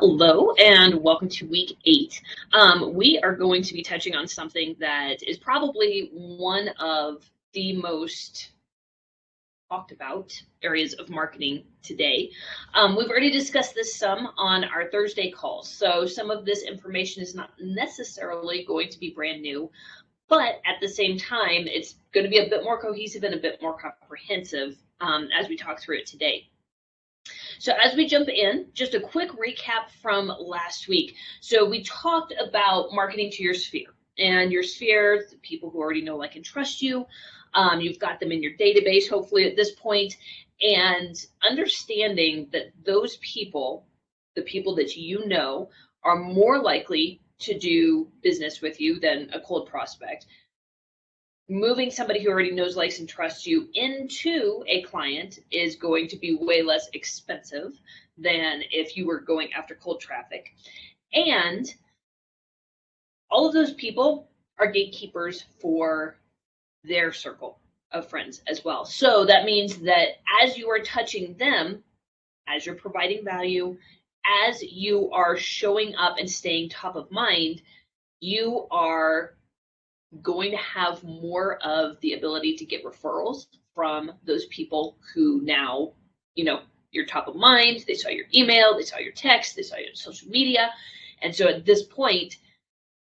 Hello and welcome to week 8. We are going to be touching on something that is probably one of the most talked about areas of marketing today. We've already discussed this some on our Thursday calls, so some of this information is not necessarily going to be brand new, but at the same time, it's going to be a bit more cohesive and a bit more comprehensive as we talk through it today. So as we jump in, just a quick recap from last week. So we talked about marketing to your sphere, and your sphere, the people who already know, like, and trust you. You've got them in your database, hopefully at this point, and understanding that those people, the people that you know, are more likely to do business with you than a cold prospect. Moving somebody who already knows, likes, and trusts you into a client is going to be way less expensive than if you were going after cold traffic. And all of those people are gatekeepers for their circle of friends as well. So that means that as you are touching them, as you're providing value, as you are showing up and staying top of mind, you are going to have more of the ability to get referrals from those people who now, you're top of mind. They saw your email, they saw your text, they saw your social media. And so at this point,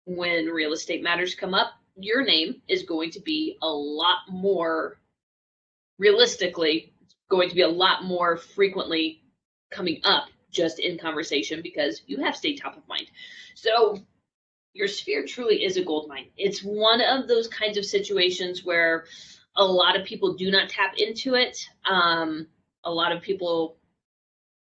when real estate matters come up, your name is going to be a lot more, realistically, it's going to be a lot more frequently coming up just in conversation because you have stayed top of mind. So your sphere truly is a gold mine. It's one of those kinds of situations where a lot of people do not tap into it. A lot of people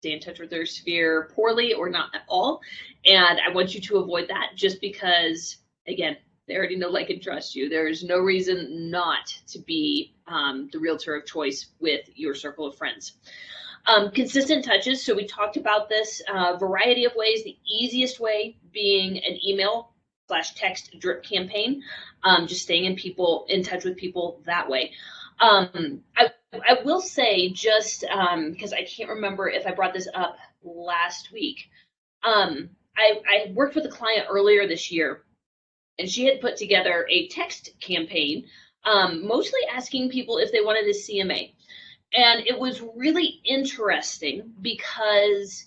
stay in touch with their sphere poorly or not at all. And I want you to avoid that just because, again, they already know, like, and trust you. There's no reason not to be the realtor of choice with your circle of friends. Consistent touches. So we talked about this variety of ways. The easiest way being an email/text drip campaign, just staying in touch with people that way. I will say, just because I can't remember if I brought this up last week. I worked with a client earlier this year, and she had put together a text campaign, mostly asking people if they wanted a CMA. And it was really interesting because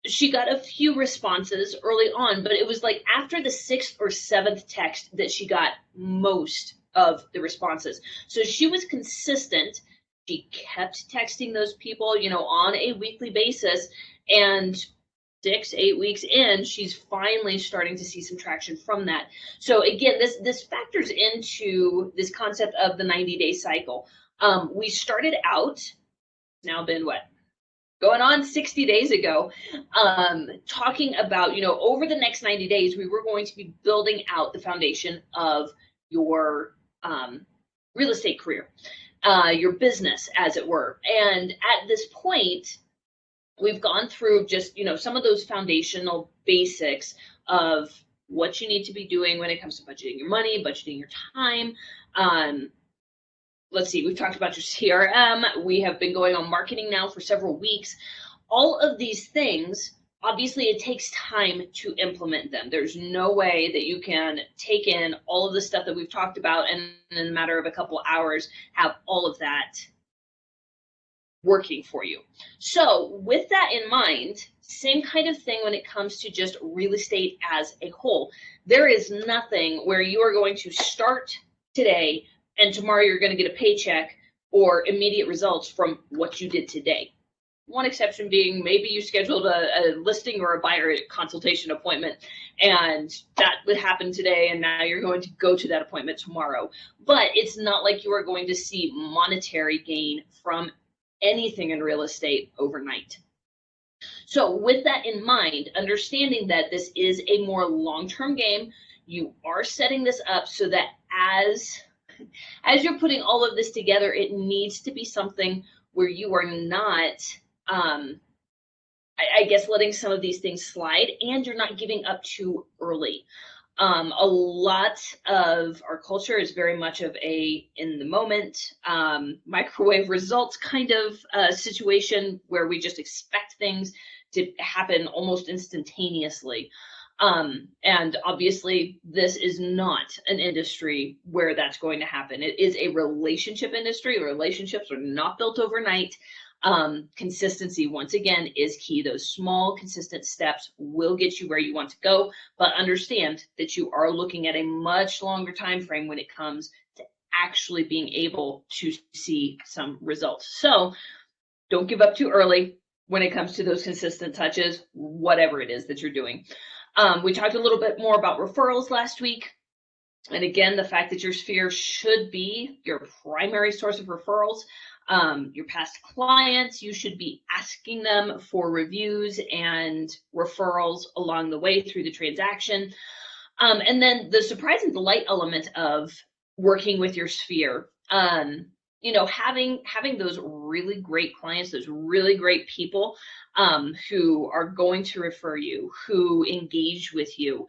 she got a few responses early on, but it was like after the 6th or 7th text that she got most of the responses. So she was consistent. She kept texting those people, on a weekly basis. And 6-8 weeks in, she's finally starting to see some traction from that. So again, this factors into this concept of the 90-day cycle. We started out, now been going on 60 days ago, talking about, over the next 90 days, we were going to be building out the foundation of your real estate career, your business, as it were. And at this point, we've gone through just, some of those foundational basics of what you need to be doing when it comes to budgeting your money, budgeting your time. Let's see, we've talked about your CRM. We have been going on marketing now for several weeks. All of these things, obviously, it takes time to implement them. There's no way that you can take in all of the stuff that we've talked about and in a matter of a couple hours have all of that working for you. So with that in mind, same kind of thing when it comes to just real estate as a whole. There is nothing where you are going to start today and tomorrow you're going to get a paycheck or immediate results from what you did today. One exception being maybe you scheduled a listing or a buyer consultation appointment, and that would happen today, and now you're going to go to that appointment tomorrow. But it's not like you are going to see monetary gain from anything in real estate overnight. So with that in mind, understanding that this is a more long-term game, you are setting this up so that as you're putting all of this together, it needs to be something where you are not, I guess, letting some of these things slide, and you're not giving up too early. A lot of our culture is very much of a in the moment, microwave results kind of situation where we just expect things to happen almost instantaneously. And obviously, this is not an industry where that's going to happen. It is a relationship industry. Relationships are not built overnight. Consistency, once again, is key. Those small, consistent steps will get you where you want to go, but understand that you are looking at a much longer time frame when it comes to actually being able to see some results. So don't give up too early when it comes to those consistent touches, whatever it is that you're doing. We talked a little bit more about referrals last week. And again, the fact that your sphere should be your primary source of referrals. Your past clients, you should be asking them for reviews and referrals along the way through the transaction. And then the surprise and delight element of working with your sphere. You know, having those really great clients, those really great people who are going to refer you, who engage with you,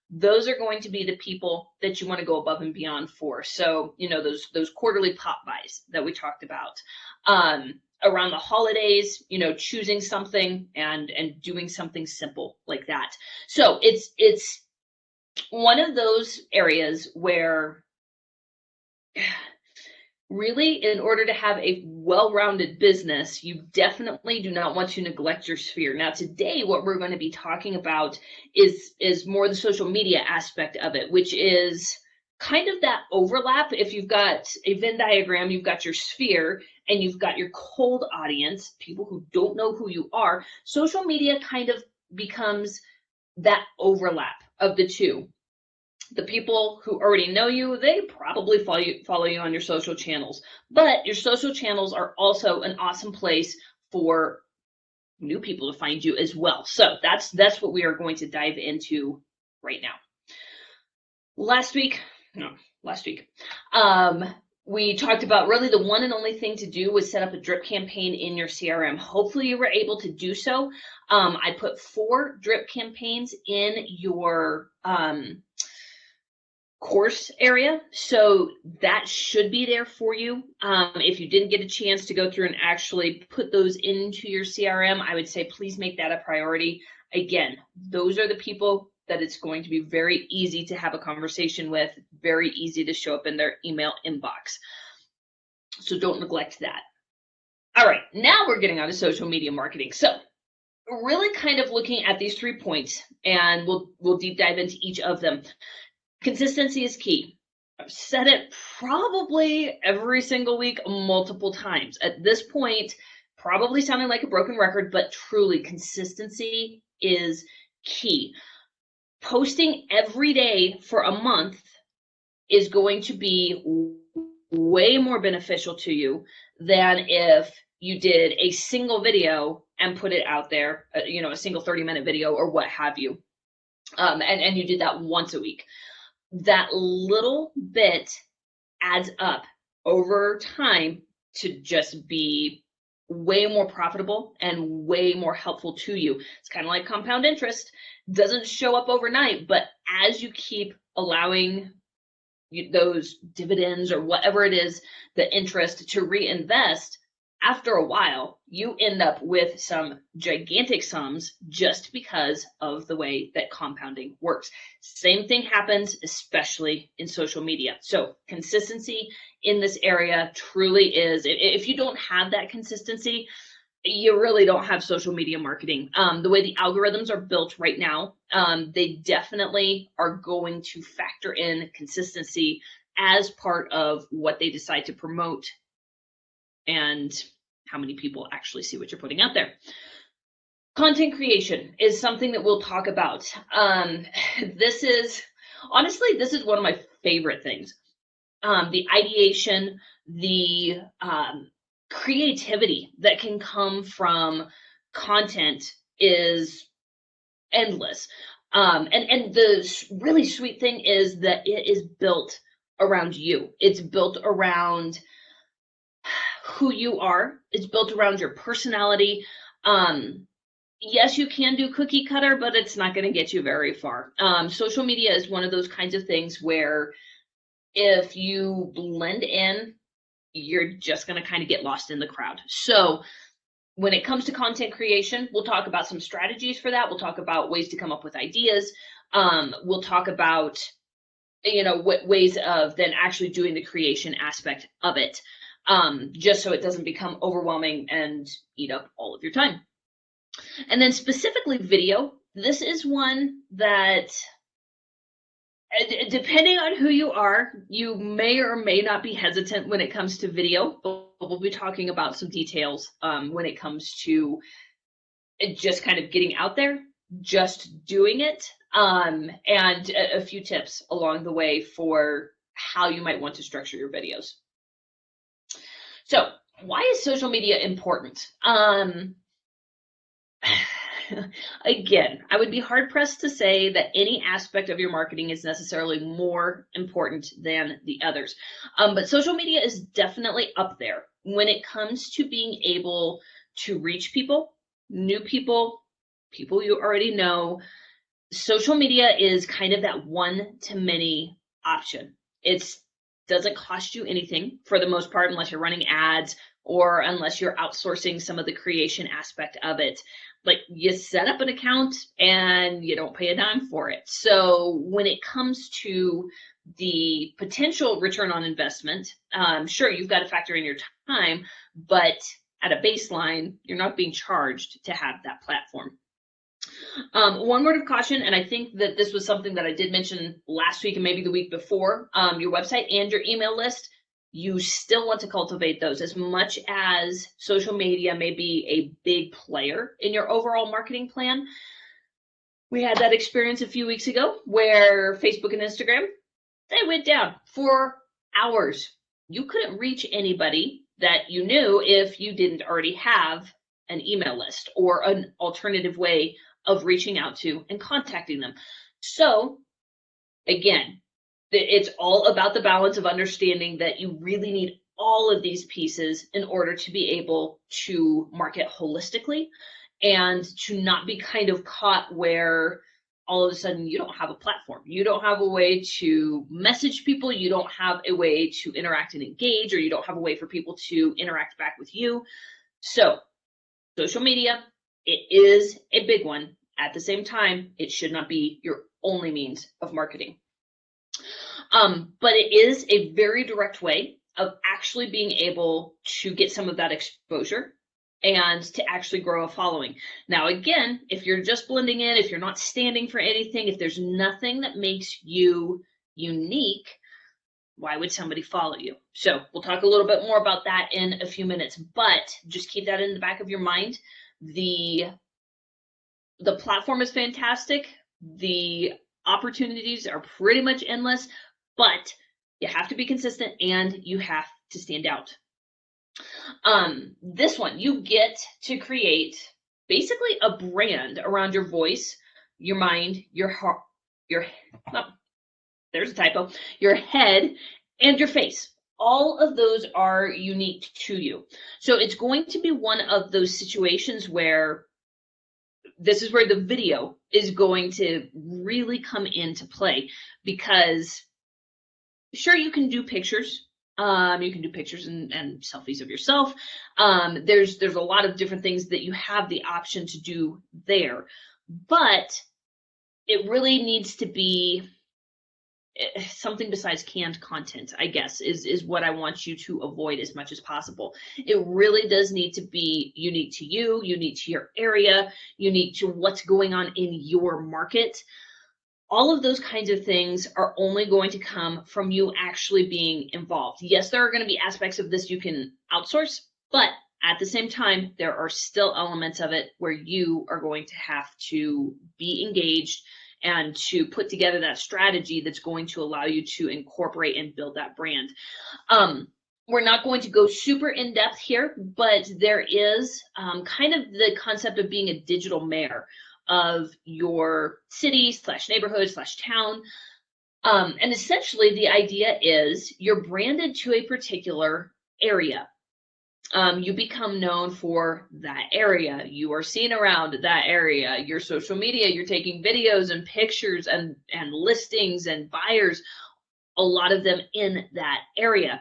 those are going to be the people that you want to go above and beyond for. So, you know, those quarterly pop buys that we talked about. Around the holidays, you know, choosing something and doing something simple like that. So it's one of those areas where really, in order to have a well-rounded business, you definitely do not want to neglect your sphere. Now, today, what we're going to be talking about is more the social media aspect of it, which is kind of that overlap. If you've got a Venn diagram, you've got your sphere and you've got your cold audience, people who don't know who you are. Social media kind of becomes that overlap of the two. The people who already know you, they probably follow you on your social channels, but your social channels are also an awesome place for new people to find you as well. So that's what we are going to dive into right now. Last week, we talked about really the one and only thing to do was set up a drip campaign in your CRM. Hopefully you were able to do so. I put 4 drip campaigns in your course area, so that should be there for you. If you didn't get a chance to go through and actually put those into your CRM, I would say please make that a priority. Again, those are the people that it's going to be very easy to have a conversation with, very easy to show up in their email inbox. So don't neglect that. All right, now we're getting on to social media marketing. So really kind of looking at these 3 points, and we'll deep dive into each of them. Consistency is key. I've said it probably every single week, multiple times. At this point, probably sounding like a broken record, but truly consistency is key. Posting every day for a month is going to be way more beneficial to you than if you did a single video and put it out there, you know, a single 30-minute video or what have you. And you did that once a week. That little bit adds up over time to just be way more profitable and way more helpful to you. It's kind of like compound interest. Doesn't show up overnight, but as you keep allowing those dividends or whatever it is, the interest to reinvest, after a while, you end up with some gigantic sums just because of the way that compounding works. Same thing happens, especially in social media. So consistency in this area truly is, if you don't have that consistency, you really don't have social media marketing. The way the algorithms are built right now, they definitely are going to factor in consistency as part of what they decide to promote and how many people actually see what you're putting out there. Content creation is something that we'll talk about. This is one of my favorite things. The ideation, the creativity that can come from content is endless. And the really sweet thing is that it is built around you. It's built around who you are. It's built around your personality. Yes, you can do cookie cutter, but it's not going to get you very far. Social media is one of those kinds of things where if you blend in, you're just going to kind of get lost in the crowd. So when it comes to content creation, we'll talk about some strategies for that. We'll talk about ways to come up with ideas. We'll talk about, what ways of then actually doing the creation aspect of it, just so it doesn't become overwhelming and eat up all of your time. And then specifically video, this is one that, depending on who you are, you may or may not be hesitant when it comes to video, but we'll be talking about some details when it comes to just kind of getting out there, just doing it, and a few tips along the way for how you might want to structure your videos. So why is social media important? Again, I would be hard pressed to say that any aspect of your marketing is necessarily more important than the others. But social media is definitely up there when it comes to being able to reach people, new people, people you already know. Social media is kind of that one-to-many option. It doesn't cost you anything for the most part, unless you're running ads or unless you're outsourcing some of the creation aspect of it. Like, you set up an account and you don't pay a dime for it. So when it comes to the potential return on investment, sure, you've got to factor in your time, but at a baseline, you're not being charged to have that platform. One word of caution, and I think that this was something that I did mention last week and maybe the week before, your website and your email list, you still want to cultivate those. As much as social media may be a big player in your overall marketing plan, we had that experience a few weeks ago where Facebook and Instagram, they went down for hours. You couldn't reach anybody that you knew if you didn't already have an email list or an alternative way of reaching out to and contacting them. So again, it's all about the balance of understanding that you really need all of these pieces in order to be able to market holistically and to not be kind of caught where all of a sudden you don't have a platform. You don't have a way to message people. You don't have a way to interact and engage, or you don't have a way for people to interact back with you. So social media, it is a big one. At the same time, it should not be your only means of marketing. But it is a very direct way of actually being able to get some of that exposure and to actually grow a following. Now, again, if you're just blending in, if you're not standing for anything, if there's nothing that makes you unique, why would somebody follow you? So we'll talk a little bit more about that in a few minutes, but just keep that in the back of your mind. The platform is fantastic. The opportunities are pretty much endless, but you have to be consistent and you have to stand out. This one, you get to create basically a brand around your voice, your mind, your heart, there's a typo, your head, and your face. All of those are unique to you. So it's going to be one of those situations where this is where the video is going to really come into play, because sure, you can do pictures. You can do pictures and selfies of yourself. There's a lot of different things that you have the option to do there, but it really needs to be something besides canned content, I guess, is what I want you to avoid as much as possible. It really does need to be unique to you, unique to your area, unique to what's going on in your market. All of those kinds of things are only going to come from you actually being involved. Yes, there are going to be aspects of this you can outsource, but at the same time, there are still elements of it where you are going to have to be engaged and to put together that strategy that's going to allow you to incorporate and build that brand. We're not going to go super in depth here, but there is kind of the concept of being a digital mayor of your city / neighborhood / town. And essentially the idea is you're branded to a particular area. You become known for that area. You are seen around that area. Your social media, you're taking videos and pictures and listings and buyers, a lot of them in that area.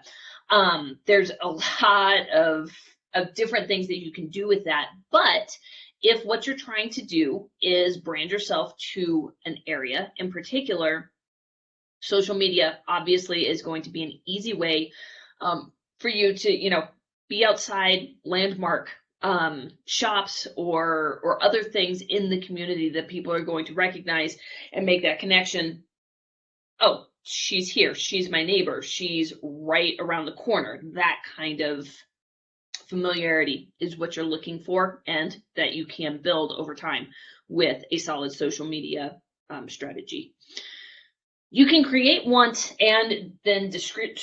There's a lot of of different things that you can do with that. But if what you're trying to do is brand yourself to an area in particular, social media obviously is going to be an easy way for you to, be outside, landmark shops or other things in the community that people are going to recognize and make that connection. Oh, she's here. She's my neighbor. She's right around the corner. That kind of familiarity is what you're looking for, and that you can build over time with a solid social media strategy. You can create once and then distribute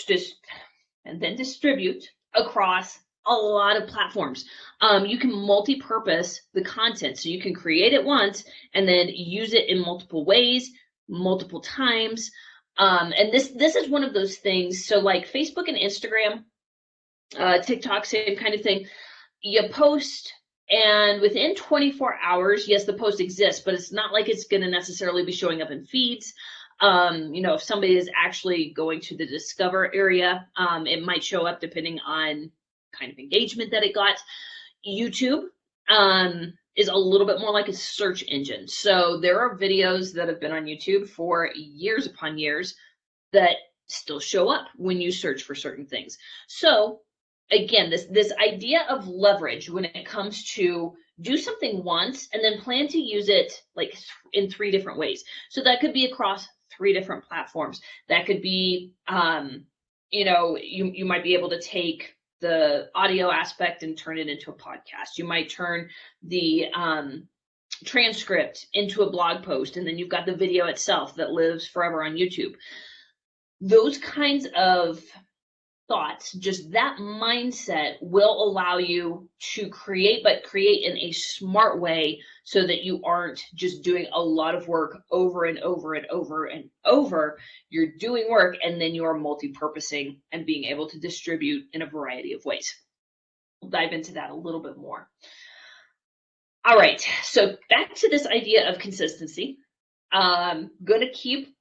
across a lot of platforms. You can multi-purpose the content, so you can create it once and then use it in multiple ways, multiple times. And this is one of those things. So like Facebook and Instagram, TikTok, same kind of thing. You post, and within 24 hours, yes, the post exists, but it's not like it's going to necessarily be showing up in feeds. If somebody is actually going to the discover area, it might show up depending on kind of engagement that it got. YouTube is a little bit more like a search engine. So there are videos that have been on YouTube for years upon years that still show up when you search for certain things. So again, this idea of leverage when it comes to do something once and then plan to use it like in 3 different ways. So that could be across 3 different platforms. That could be, you might be able to take the audio aspect and turn it into a podcast. You might turn the transcript into a blog post, and then you've got the video itself that lives forever on YouTube. Those kinds of thoughts, just that mindset will allow you to create, but create in a smart way so that you aren't just doing a lot of work over and over and over and over. You're doing work and then you are multi-purposing and being able to distribute in a variety of ways. We'll dive into that a little bit more. All right, so back to this idea of consistency. I'm gonna keep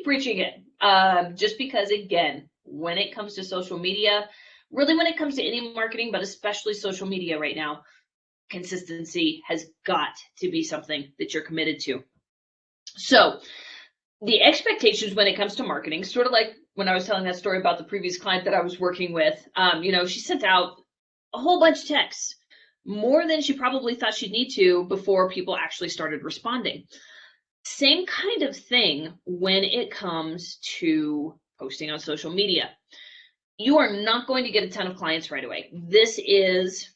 preaching it, just because, again, when it comes to social media, really when it comes to any marketing, but especially social media right now, consistency has got to be something that you're committed to. So the expectations when it comes to marketing, sort of like when I was telling that story about the previous client that I was working with, she sent out a whole bunch of texts, more than she probably thought she'd need to before people actually started responding. Same kind of thing when it comes to posting on social media. You are not going to get a ton of clients right away. This is,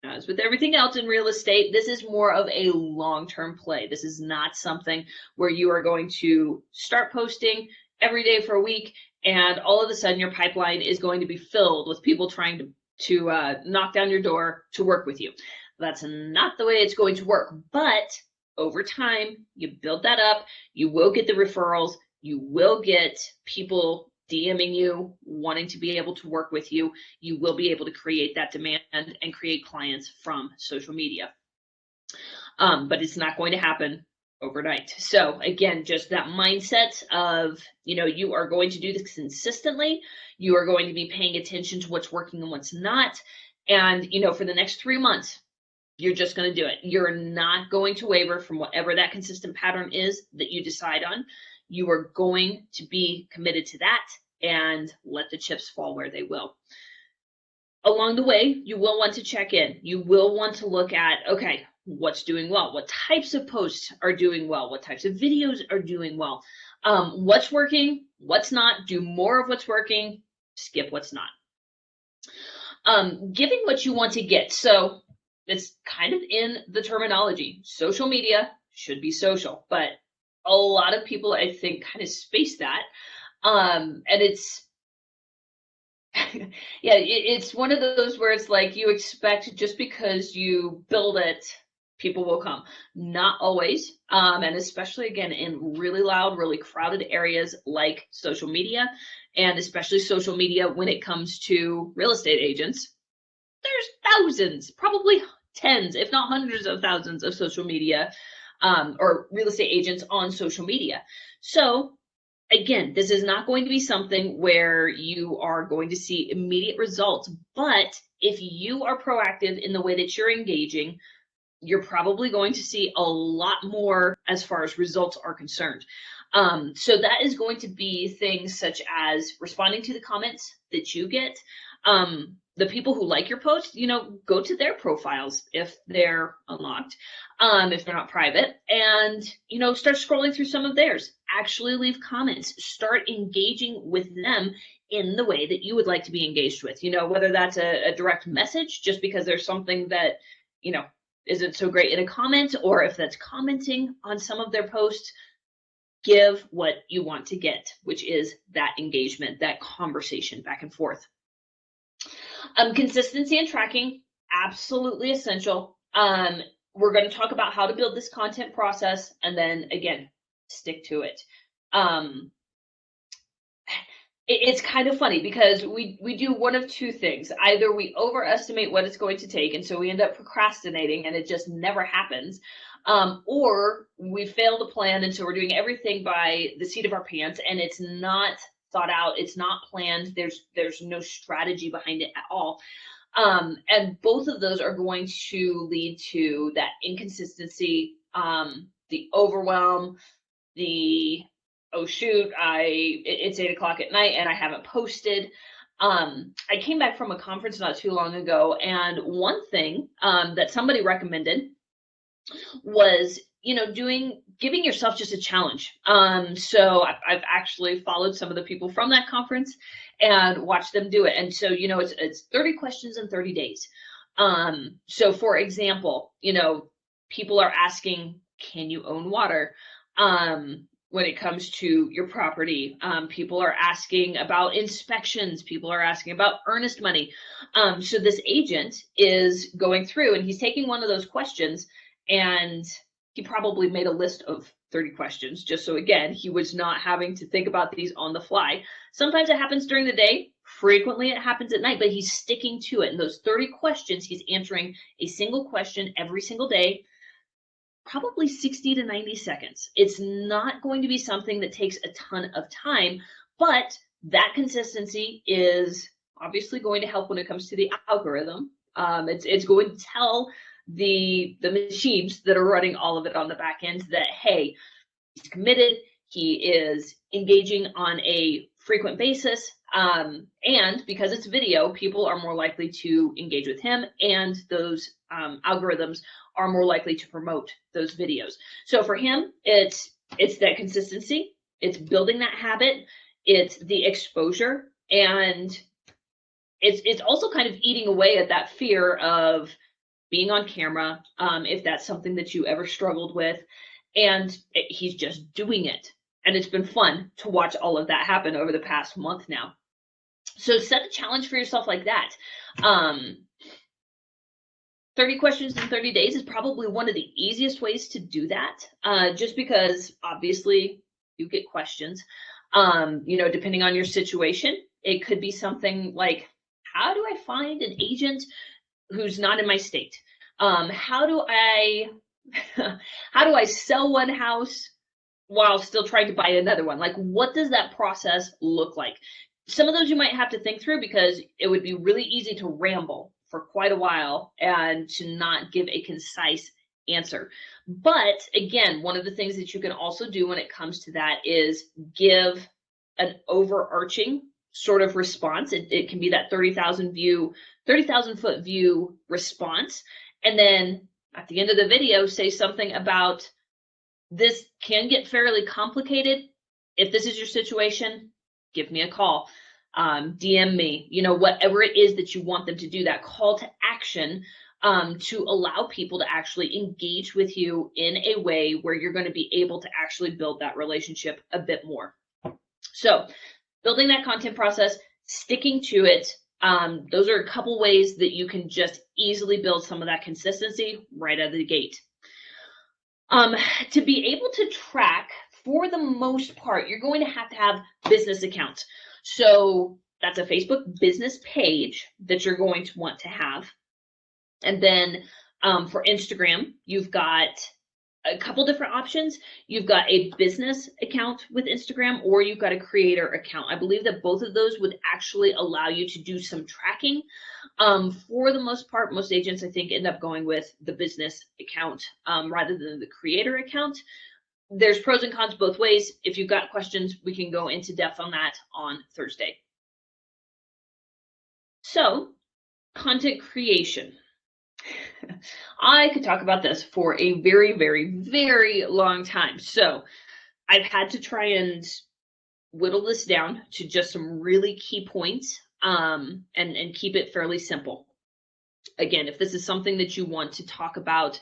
as with everything else in real estate, this is more of a long-term play. This is not something where you are going to start posting every day for a week and all of a sudden your pipeline is going to be filled with people trying to knock down your door to work with you. That's not the way it's going to work. But over time, you build that up, you will get the referrals, you will get people DMing you, wanting to be able to work with you. You will be able to create that demand and create clients from social media. But it's not going to happen overnight. So again, just that mindset of, you are going to do this consistently. You are going to be paying attention to what's working and what's not. And, for the next 3 months, you're just going to do it. You're not going to waver from whatever that consistent pattern is that you decide on. You are going to be committed to that and let the chips fall where they will. Along the way, you will want to check in. You will want to look at, okay, what's doing well? What types of posts are doing well? What types of videos are doing well? What's working? What's not? Do more of what's working, skip what's not. Giving what you want to get. So it's kind of in the terminology. Social media should be social, but a lot of people, I think, kind of space that. And it's, yeah, it's one of those where it's like you expect just because you build it, people will come. Not always. And especially, again, in really loud, really crowded areas like social media, and especially social media when it comes to real estate agents. There's thousands, probably tens, if not hundreds of thousands of social media or real estate agents on social media. So again, this is not going to be something where you are going to see immediate results, but if you are proactive in the way that you're engaging, you're probably going to see a lot more as far as results are concerned. So that is going to be things such as responding to the comments that you get. The people who like your post, go to their profiles if they're unlocked, if they're not private, and, start scrolling through some of theirs. Actually leave comments, start engaging with them in the way that you would like to be engaged with, whether that's a direct message just because there's something that, isn't so great in a comment, or if that's commenting on some of their posts. Give what you want to get, which is that engagement, that conversation back and forth. Consistency and tracking, absolutely essential. We're going to talk about how to build this content process, and then again, stick to it. It's kind of funny because we do one of two things. Either we overestimate what it's going to take, and so we end up procrastinating and it just never happens, or we fail to plan, and so we're doing everything by the seat of our pants, and it's not thought out, it's not planned, there's no strategy behind it at all. And both of those are going to lead to that inconsistency, the overwhelm, the oh shoot, it's 8 o'clock at night and I haven't posted. I came back from a conference not too long ago, and one thing that somebody recommended was, giving yourself just a challenge. So I've actually followed some of the people from that conference and watched them do it. And so, it's 30 questions in 30 days. So for example, people are asking, can you own water? When it comes to your property, people are asking about inspections, people are asking about earnest money. So this agent is going through and he's taking one of those questions, and he probably made a list of 30 questions, just so again, he was not having to think about these on the fly. Sometimes it happens during the day, frequently it happens at night, but he's sticking to it. And those 30 questions, he's answering a single question every single day, probably 60 to 90 seconds. It's not going to be something that takes a ton of time, but that consistency is obviously going to help when it comes to the algorithm. It's going to tell the machines that are running all of it on the back end that, hey, he's committed, he is engaging on a frequent basis, and because it's video, people are more likely to engage with him, and those algorithms are more likely to promote those videos. So for him, it's that consistency, it's building that habit, it's the exposure, and it's also kind of eating away at that fear of being on camera, if that's something that you ever struggled with. And he's just doing it. And it's been fun to watch all of that happen over the past month now. So set a challenge for yourself like that. 30 questions in 30 days is probably one of the easiest ways to do that, just because obviously you get questions. Depending on your situation, it could be something like, how do I find an agent who's not in my state? How do I sell one house while still trying to buy another one? Like, what does that process look like? Some of those you might have to think through, because it would be really easy to ramble for quite a while and to not give a concise answer. But again, one of the things that you can also do when it comes to that is give an overarching sort of response. It can be that 30,000 foot view response. And then at the end of the video, say something about, this can get fairly complicated. If this is your situation, give me a call, DM me, whatever it is that you want them to do, that call to action, to allow people to actually engage with you in a way where you're going to be able to actually build that relationship a bit more. So building that content process, sticking to it, those are a couple ways that you can just easily build some of that consistency right out of the gate. To be able to track, for the most part, you're going to have business accounts. So that's a Facebook business page that you're going to want to have. And then for Instagram, you've got a couple different options. You've got a business account with Instagram, or you've got a creator account. I believe that both of those would actually allow you to do some tracking. For the most part, most agents, I think, end up going with the business account rather than the creator account. There's pros and cons both ways. If you've got questions, we can go into depth on that on Thursday. So, content creation. I could talk about this for a very, very, very long time. So I've had to try and whittle this down to just some really key points and keep it fairly simple. Again, if this is something that you want to talk about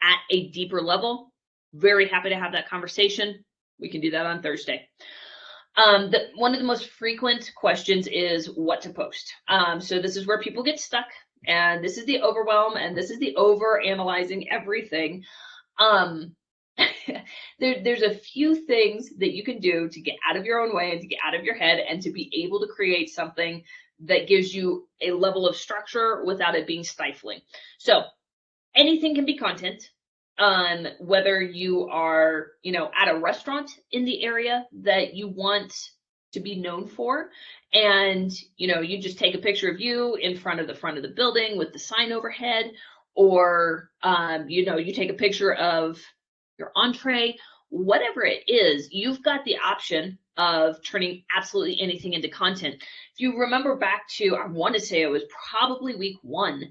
at a deeper level, very happy to have that conversation. We can do that on Thursday. One of the most frequent questions is what to post. So this is where people get stuck, and this is the overwhelm, and this is the over analyzing everything. There's a few things that you can do to get out of your own way and to get out of your head and to be able to create something that gives you a level of structure without it being stifling. So anything can be content. Whether you are, at a restaurant in the area that you want to be known for, and, you just take a picture of you in front of the building with the sign overhead, or, you take a picture of your entree, whatever it is, you've got the option of turning absolutely anything into content. If you remember back to, I want to say it was probably week 1,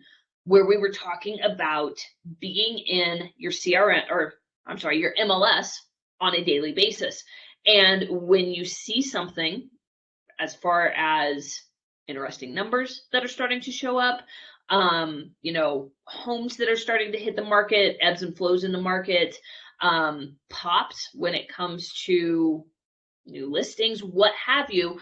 where we were talking about being in your CRM, or I'm sorry, your MLS on a daily basis. And when you see something as far as interesting numbers that are starting to show up, homes that are starting to hit the market, ebbs and flows in the market, pops when it comes to new listings, what have you,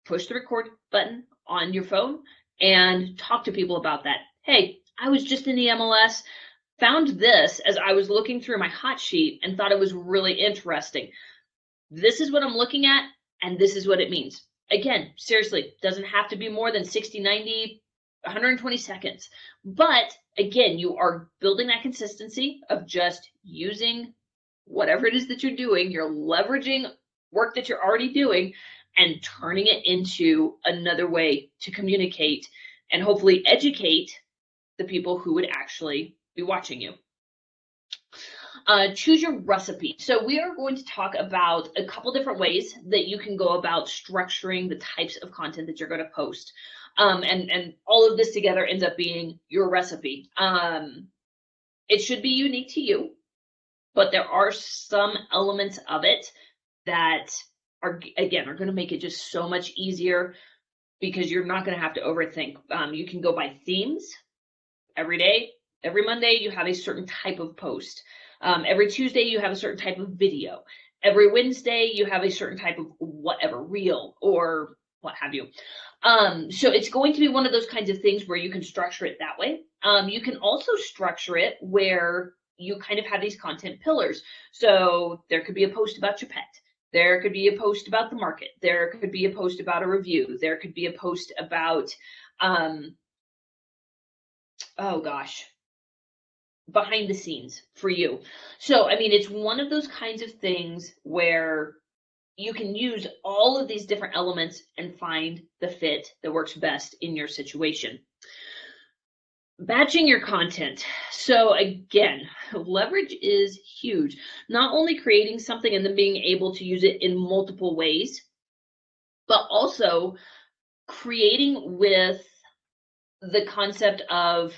push the record button on your phone and talk to people about that. Hey, I was just in the MLS, found this as I was looking through my hot sheet and thought it was really interesting. This is what I'm looking at, and this is what it means. Again, seriously, doesn't have to be more than 60, 90, 120 seconds. But again, you are building that consistency of just using whatever it is that you're doing. You're leveraging work that you're already doing and turning it into another way to communicate and hopefully educate the people who would actually be watching you. Choose your recipe. So we are going to talk about a couple different ways that you can go about structuring the types of content that you're going to post. And all of this together ends up being your recipe. It should be unique to you, but there are some elements of it that are going to make it just so much easier, because you're not going to have to overthink. You can go by themes. Every day, every Monday, you have a certain type of post. Every Tuesday, you have a certain type of video. Every Wednesday, you have a certain type of whatever, reel or what have you. So it's going to be one of those kinds of things where you can structure it that way. You can also structure it where you kind of have these content pillars. So there could be a post about your pet. There could be a post about the market. There could be a post about a review. There could be a post about, behind the scenes for you. So, I mean, it's one of those kinds of things where you can use all of these different elements and find the fit that works best in your situation. Batching your content. So again, leverage is huge. Not only creating something and then being able to use it in multiple ways, but also creating with the concept of,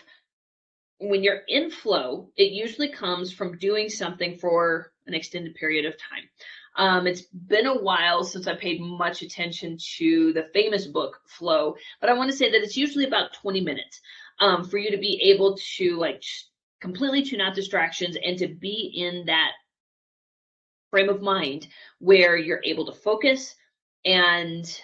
when you're in flow, it usually comes from doing something for an extended period of time. It's been a while since I paid much attention to the famous book Flow, but I want to say that it's usually about 20 minutes. For you to be able to completely tune out distractions and to be in that frame of mind where you're able to focus and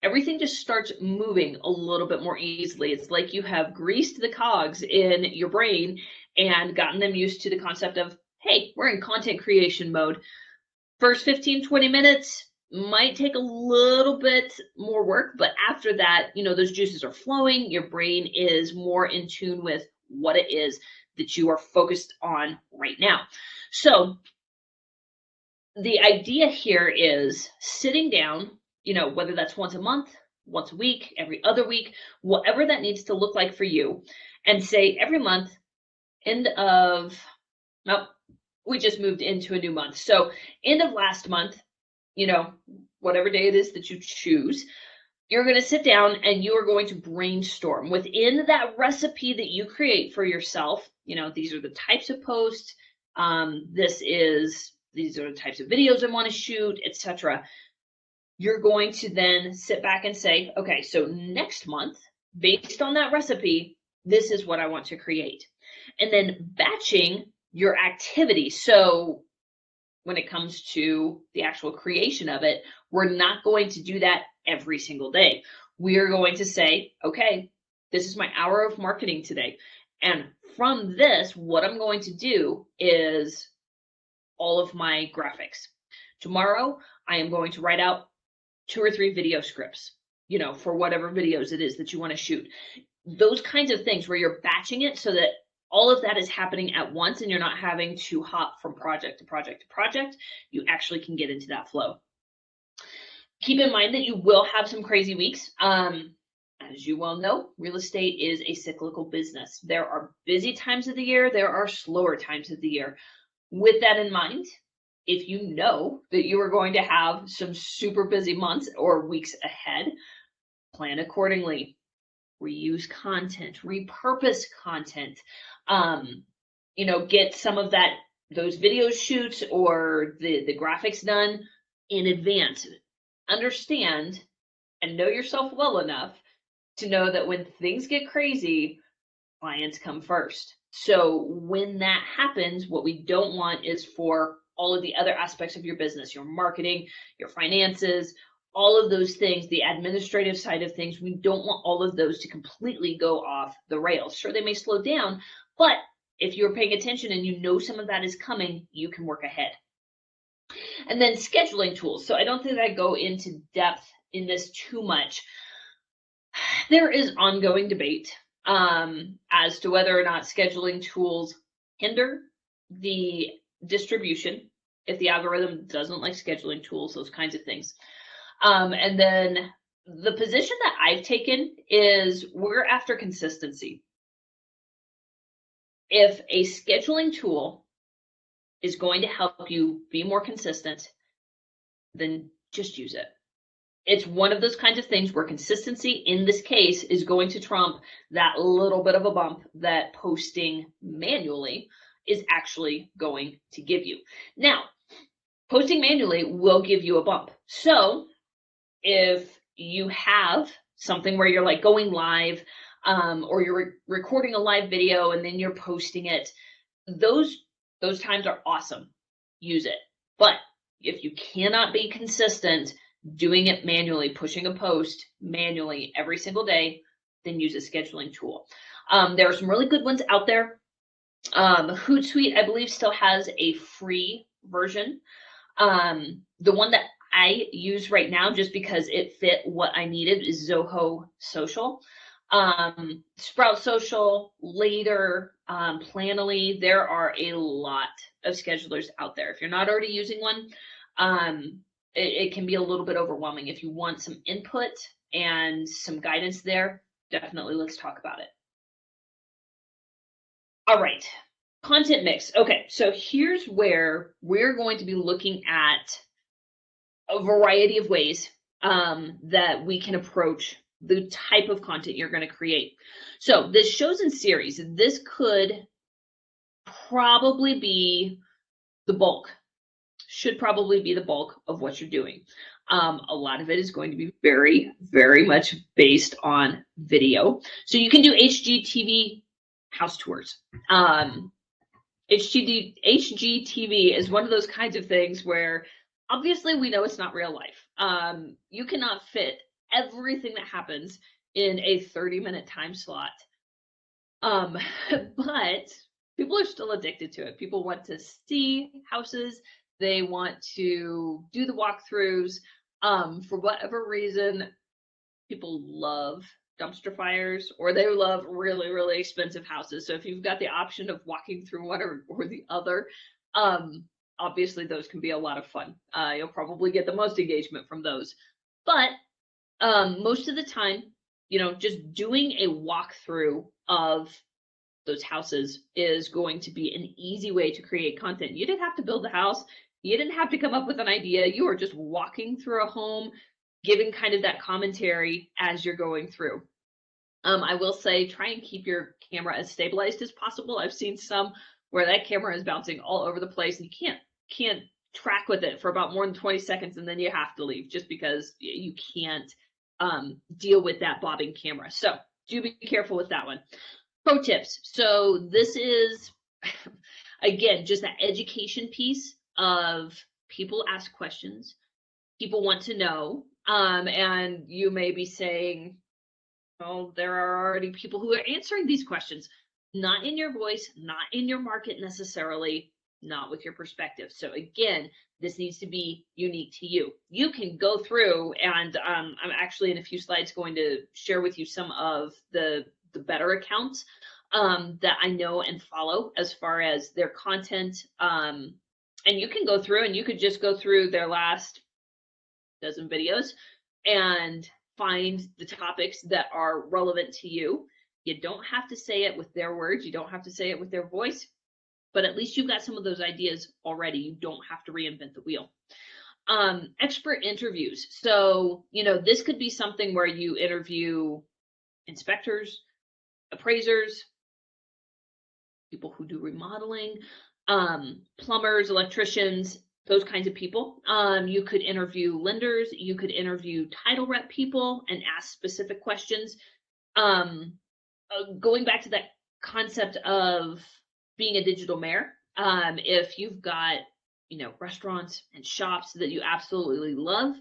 everything just starts moving a little bit more easily. It's like you have greased the cogs in your brain and gotten them used to the concept of, hey, we're in content creation mode. First 15, 20 minutes, might take a little bit more work, but after that, those juices are flowing. Your brain is more in tune with what it is that you are focused on right now. So the idea here is sitting down, whether that's once a month, once a week, every other week, whatever that needs to look like for you, and say every month, end of, well, we just moved into a new month. So end of last month, whatever day it is that you choose, you're going to sit down and you are going to brainstorm within that recipe that you create for yourself. These are the types of posts. These are the types of videos I want to shoot, etc. You're going to then sit back and say, okay, so next month, based on that recipe, this is what I want to create. And then batching your activity. So when it comes to the actual creation of it, we're not going to do that every single day. We are going to say, okay, this is my hour of marketing today. And from this, what I'm going to do is all of my graphics. Tomorrow, I am going to write out 2 or 3 video scripts, for whatever videos it is that you want to shoot. Those kinds of things where you're batching it so that all of that is happening at once and you're not having to hop from project to project to project. You actually can get into that flow. Keep in mind that you will have some crazy weeks. As you well know, real estate is a cyclical business. There are busy times of the year. There are slower times of the year. With that in mind, if you know that you are going to have some super busy months or weeks ahead, plan accordingly. Reuse content, repurpose content, get some of those video shoots or the graphics done in advance. Understand and know yourself well enough to know that when things get crazy, clients come first. So when that happens, what we don't want is for all of the other aspects of your business, your marketing, your finances, all of those things, the administrative side of things, we don't want all of those to completely go off the rails. Sure, they may slow down, but if you're paying attention and you know some of that is coming, you can work ahead. And then scheduling tools. So I don't think I go into depth in this too much. There is ongoing debate as to whether or not scheduling tools hinder the distribution, if the algorithm doesn't like scheduling tools, those kinds of things. And then the position that I've taken is we're after consistency. If a scheduling tool is going to help you be more consistent, then just use it. It's one of those kinds of things where consistency in this case is going to trump that little bit of a bump that posting manually is actually going to give you. Now, posting manually will give you a bump. So if you have something where you're like going live, or you're recording a live video and then you're posting it, those times are awesome. Use it. But if you cannot be consistent doing it manually, pushing a post manually every single day, then use a scheduling tool. There are some really good ones out there. Hootsuite, I believe, still has a free version. The one that I use right now, just because it fit what I needed, is Zoho Social. Sprout Social, Later, Planoly. There are a lot of schedulers out there. If you're not already using one, it can be a little bit overwhelming. If you want some input and some guidance there, definitely let's talk about it. All right, content mix. Okay, so here's where we're going to be looking at a variety of ways that we can approach the type of content you're going to create. So this shows in series, this could probably be the bulk, should probably be the bulk of what you're doing. A lot of it is going to be very, very much based on video. So you can do HGTV house tours. HGTV is one of those kinds of things where obviously we know it's not real life. You cannot fit everything that happens in a 30-minute time slot. But people are still addicted to it. People want to see houses. They want to do the walkthroughs. For whatever reason, people love dumpster fires, or they love really, really expensive houses. So if you've got the option of walking through one or the other, obviously those can be a lot of fun. You'll probably get the most engagement from those. But most of the time, just doing a walkthrough of those houses is going to be an easy way to create content. You didn't have to build the house. You didn't have to come up with an idea. You are just walking through a home, giving kind of that commentary as you're going through. I will say, try and keep your camera as stabilized as possible. I've seen some where that camera is bouncing all over the place and you can't track with it for about more than 20 seconds, and then you have to leave just because you can't deal with that bobbing camera. So do be careful with that one. Pro tips. So this is, again, just that education piece of people ask questions. People want to know. And you may be saying, oh, there are already people who are answering these questions. Not in your voice, not in your market necessarily, not with your perspective. So again, this needs to be unique to you. You can go through, and I'm actually in a few slides going to share with you some of the better accounts that I know and follow as far as their content. And you can go through and you could just go through their last dozen videos and find the topics that are relevant to you. You don't have to say it with their words. You don't have to say it with their voice, but at least you've got some of those ideas already. You don't have to reinvent the wheel. Expert interviews. So, this could be something where you interview inspectors, appraisers, people who do remodeling, plumbers, electricians, those kinds of people. You could interview lenders, you could interview title rep people and ask specific questions. Going back to that concept of being a digital mayor, if you've got, restaurants and shops that you absolutely love,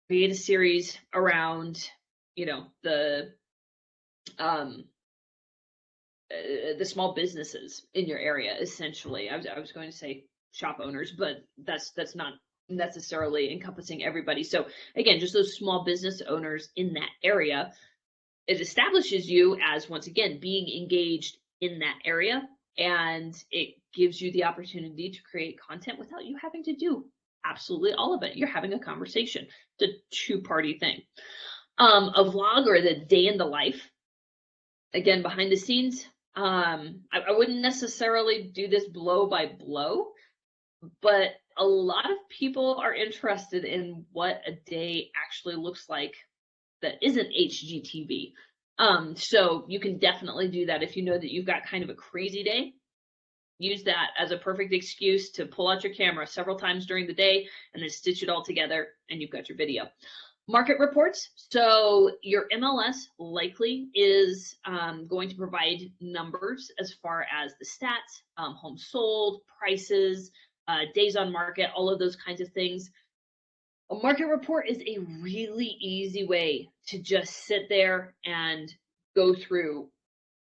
create a series around, the small businesses in your area. Essentially, I was going to say shop owners, but that's not necessarily encompassing everybody. So again, just those small business owners in that area. It establishes you as, once again, being engaged in that area, and it gives you the opportunity to create content without you having to do absolutely all of it. You're having a conversation. It's a two-party thing. A vlog, or the day in the life, again, behind the scenes. I wouldn't necessarily do this blow by blow, but a lot of people are interested in what a day actually looks like that isn't HGTV. So you can definitely do that if you know that you've got kind of a crazy day. Use that as a perfect excuse to pull out your camera several times during the day and then stitch it all together, and you've got your video. Market reports. So your MLS likely is going to provide numbers as far as the stats, homes sold, prices, days on market, all of those kinds of things. A market report is a really easy way to just sit there and go through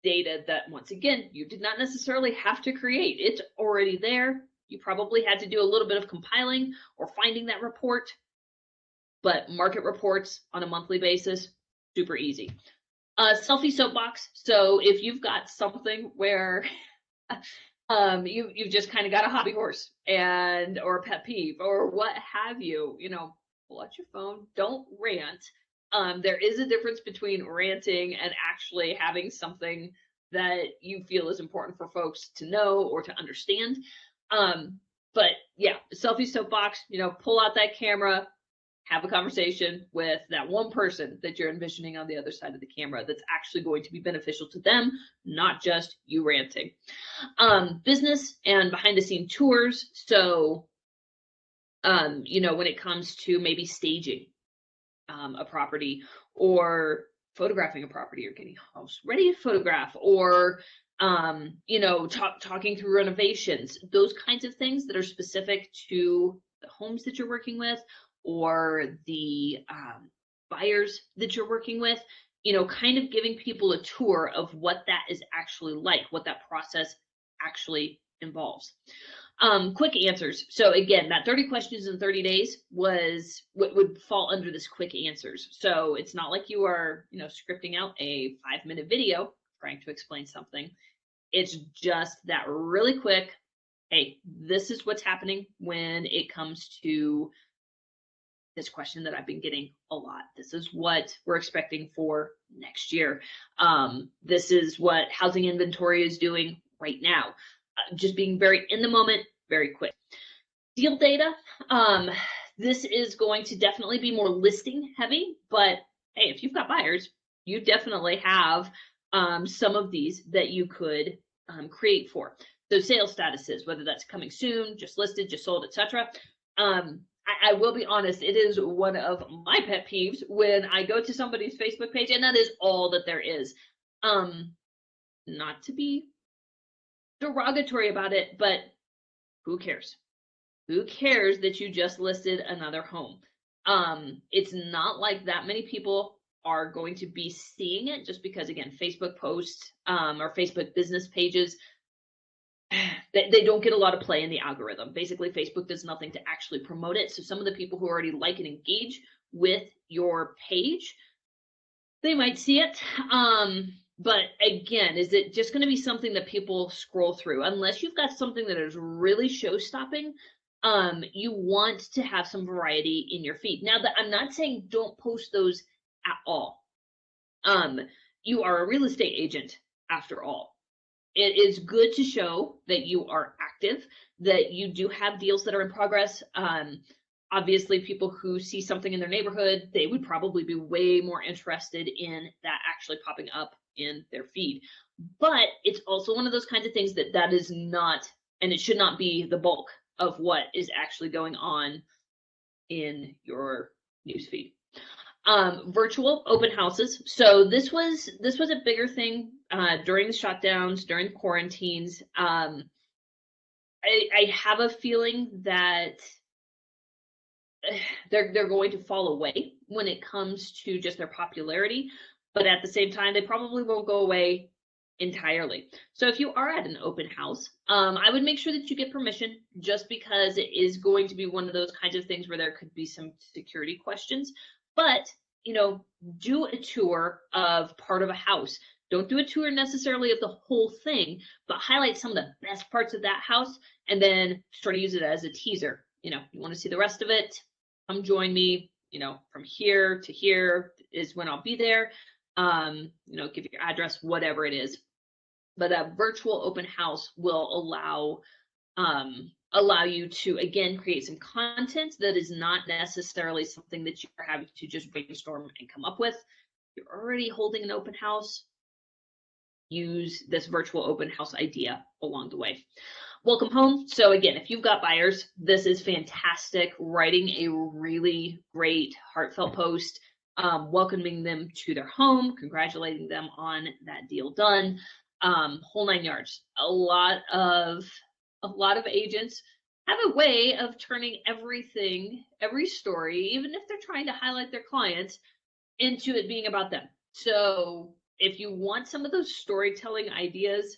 data that, once again, you did not necessarily have to create. It's already there. You probably had to do a little bit of compiling or finding that report, but market reports on a monthly basis, super easy. Selfie soapbox. So if you've got something where you've just kind of got a hobby horse or a pet peeve or what have you, pull out your phone, don't rant. There is a difference between ranting and actually having something that you feel is important for folks to know or to understand. But yeah, selfie soapbox, pull out that camera, have a conversation with that one person that you're envisioning on the other side of the camera that's actually going to be beneficial to them, not just you ranting. Business and behind the scene tours. So, when it comes to maybe staging a property, or photographing a property, or getting a house ready to photograph, or talking through renovations, those kinds of things that are specific to the homes that you're working with, or the buyers that you're working with, kind of giving people a tour of what that is actually like, what that process actually involves. Quick answers. So again, that 30 questions in 30 days was what would fall under this quick answers. So it's not like you are, scripting out a 5-minute video trying to explain something. It's just that really quick, hey, this is what's happening when it comes to this question that I've been getting a lot. This is what we're expecting for next year. This is what housing inventory is doing right now. Just being very in the moment, very quick. Deal data. This is going to definitely be more listing heavy, but hey, if you've got buyers, you definitely have some of these that you could create for. So sales statuses, whether that's coming soon, just listed, just sold, etc. I will be honest, it is one of my pet peeves when I go to somebody's Facebook page and that is all that there is. Not to be derogatory about it, but who cares? Who cares that you just listed another home? It's not like that many people are going to be seeing it, just because, again, Facebook posts or Facebook business pages, they don't get a lot of play in the algorithm. Basically, Facebook does nothing to actually promote it. So some of the people who already like and engage with your page, they might see it. But again, is it just going to be something that people scroll through? Unless you've got something that is really show-stopping, you want to have some variety in your feed. Now, that I'm not saying don't post those at all. You are a real estate agent after all. It is good to show that you are active, that you do have deals that are in progress. Obviously, people who see something in their neighborhood, they would probably be way more interested in that actually popping up in their feed. But it's also one of those kinds of things that is not, and it should not be the bulk of what is actually going on in your newsfeed. Virtual open houses. So this was a bigger thing during the shutdowns, during quarantines. I have a feeling that they're going to fall away when it comes to just their popularity, but at the same time, they probably won't go away entirely. So if you are at an open house, I would make sure that you get permission, just because it is going to be one of those kinds of things where there could be some security questions. But, do a tour of part of a house. Don't do a tour necessarily of the whole thing, but highlight some of the best parts of that house and then sort of use it as a teaser. You want to see the rest of it, come join me, from here to here is when I'll be there. Give your address, whatever it is. But that virtual open house will allow you to, again, create some content that is not necessarily something that you're having to just brainstorm and come up with. You're already holding an open house. Use this virtual open house idea along the way. Welcome home. So again, if you've got buyers, this is fantastic. Writing a really great heartfelt post, welcoming them to their home, congratulating them on that deal done, whole 9 yards. A lot of agents have a way of turning every story, even if they're trying to highlight their clients, into it being about them. So if you want some of those storytelling ideas,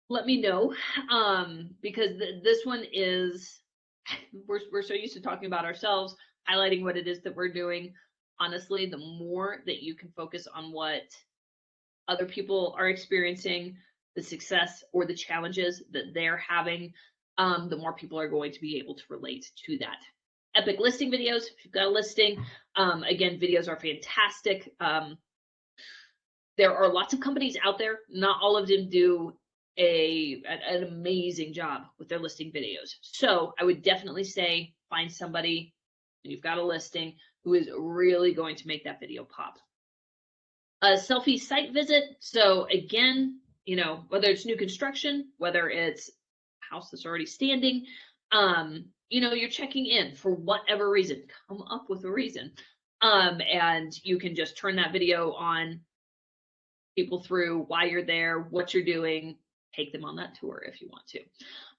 let me know, because this one is, we're so used to talking about ourselves, highlighting what it is that we're doing. Honestly, the more that you can focus on what other people are experiencing, the success or the challenges that they're having, the more people are going to be able to relate to that. Epic listing videos. If you've got a listing, again, videos are fantastic. There are lots of companies out there. Not all of them do an amazing job with their listing videos. So I would definitely say find somebody, you've got a listing, who is really going to make that video pop. A selfie site visit. So again, whether it's new construction, whether it's a house that's already standing, you're checking in for whatever reason. Come up with a reason. And you can just turn that video on, people through why you're there, what you're doing, take them on that tour if you want to.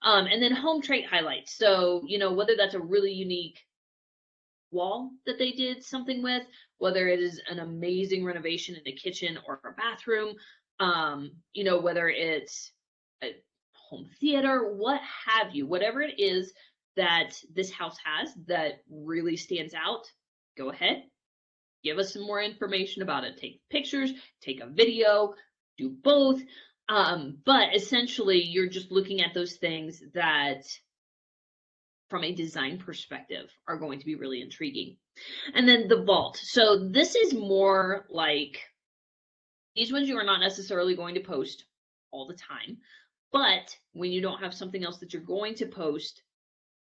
And then home trait highlights. So, whether that's a really unique wall that they did something with, whether it is an amazing renovation in a kitchen or a bathroom, whether it's a home theater, what have you, whatever it is that this house has that really stands out, go ahead, give us some more information about it. Take pictures, take a video, do both. But essentially, you're just looking at those things that, from a design perspective, are going to be really intriguing. And then the vault. So this is more like, these ones you are not necessarily going to post all the time, but when you don't have something else that you're going to post,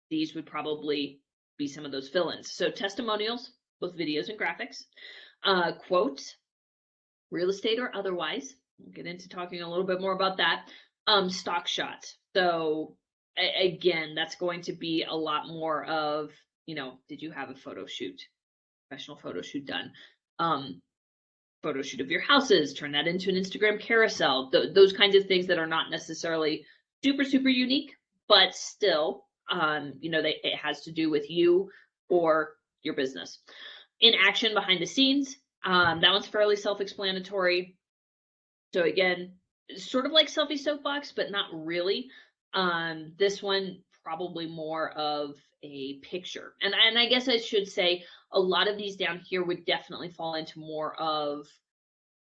these would probably be some of those fill-ins. So testimonials, both videos and graphics, quotes, real estate or otherwise. We'll get into talking a little bit more about that. Stock shots. So again, that's going to be a lot more of, did you have a photo shoot, professional photo shoot done? Photo shoot of your houses, turn that into an Instagram carousel. Those kinds of things that are not necessarily super, super unique, but still, it has to do with you or your business. In action behind the scenes, that one's fairly self-explanatory. So again, sort of like selfie soapbox, but not really. This one probably more of a picture. And I guess I should say a lot of these down here would definitely fall into more of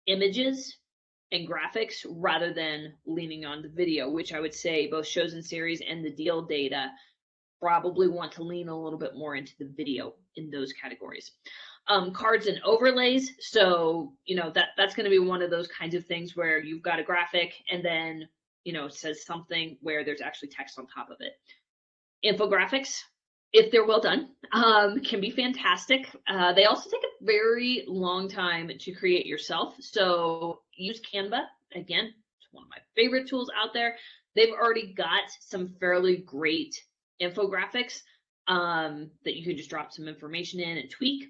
images and graphics rather than leaning on the video, which I would say both shows and series and the deal data probably want to lean a little bit more into the video in those categories. Cards and overlays. So, that's going to be one of those kinds of things where you've got a graphic and then, it says something where there's actually text on top of it. Infographics, if they're well done, can be fantastic. They also take a very long time to create yourself. So use Canva. Again, it's one of my favorite tools out there. They've already got some fairly great infographics that you can just drop some information in and tweak.